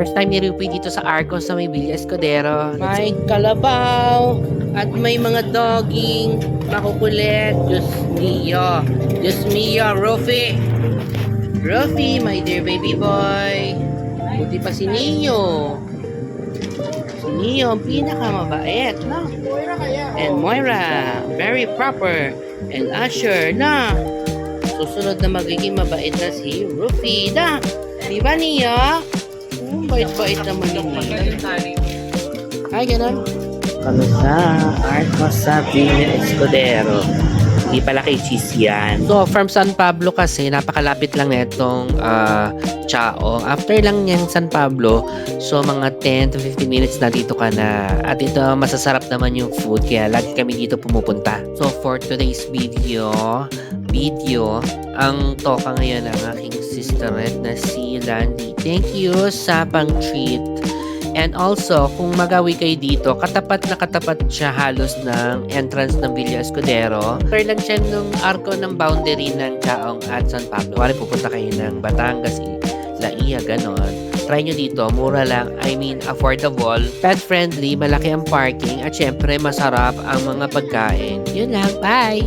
First time ni Rupi dito sa Arcos sa may Villa Escudero. May kalabaw at may mga doging makukulit. Diyos mio. Diyos mio, Rufi. Rufi, my dear baby boy. Buti pa si Neo. Si Neo, ang pinakamabait, no? And Moira, very proper. And Asher, na. Susunod na magiging mabait na si Rufi, na. Di ba, Neo? Bait-bait naman ni Neo. Ay, ganun. Kami sa Arcos sa Villa Escudero. Hindi pala kay Cheese yan. So, from San Pablo kasi, napakalapit lang na itong Chaong. After lang niyang San Pablo, so mga 10 to 15 minutes na dito ka na. At ito, masasarap naman yung food, kaya lagi kami dito pumupunta. So, for today's video, ang toka ngayon ng aking sisterette na si Landy. Thank you sa pang-treat. And also, kung magawi kayo dito, katapat na katapat siya halos ng entrance ng Villa Escudero. Pero lang siya nung arko ng boundary ng Chaong at San Pablo. Kung pupunta kayo ng Batangas, Laia, ganon. Try nyo dito, mura lang, affordable, pet-friendly, malaki ang parking, at syempre masarap ang mga pagkain. Yun lang, bye!